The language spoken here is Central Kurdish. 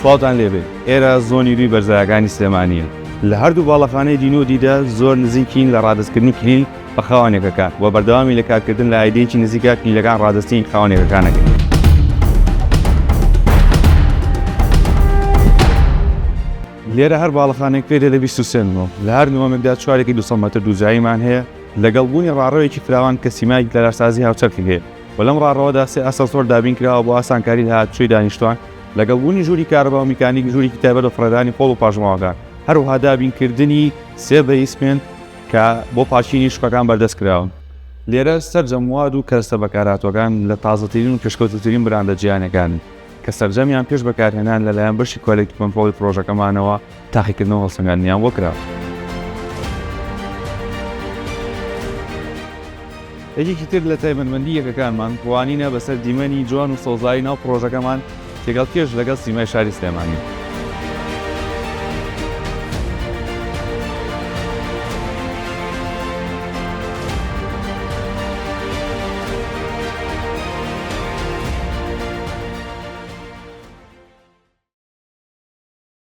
سڵاتان لێبێ ئێرە زۆنی ڕووی بەرزایەکانی سلێمانیە لە هەردوو باڵەخانەی دین و دیدە زۆر نزیکین لە ڕادستکردنی کلیل بە خاوەنێکەکان و بەردەوامی لە کارکردن لە ئایدەیەکی نزیکە کلیلەکان ڕادستین خاوەنێکەکانەکەن. لێرە هەر باڵەخانێک پێ دەبێت 23 لە هەر نوۆمێکدا چوارێکی 200 مەتر دووزاییمان هەیە لەگەڵ بوونی ڕاڕەوەیەکی فراوان کە سیمای لەرەسازی هاوچەرکی هەیە و لەم ڕاڕەوەدا سێ ئەسەسۆر دابین کراوە بۆ ئاسانکاری هاتوچۆی دانیشتوان لەگەڵ بوونی ژووری کارەبا و میکانیک ژووری تایبەت بە فڕێدانی خۆڵ و پاژماوەکان هەروەها دابینکردنی سێ بەئیسمێن کە بۆ پاشینی شوقەکان بەردەست کراون. لێرە سەرجەمواد و کەستە بەکارهاتوەکان لە تازەترین و پێشکەوتوترین براندە جیهانیەکان کە سەرجەمیان پێش بەکارهێنان لەلایەن بەشی کۆلێکتیڤ کۆنتڕۆڵی پرۆژەکەمانەوە تاقیکردنەوە هەڵسەنگاندنیان بۆ کراوە. یەکێکی تر لە تایبەتمەندی یەکەکانمان توانینە بەسەر دیمەنی جوان و سۆزایی ناو پرۆژەکەمان تێگەڵ کێش لەگەڵ سیمای شاری سلێمانی.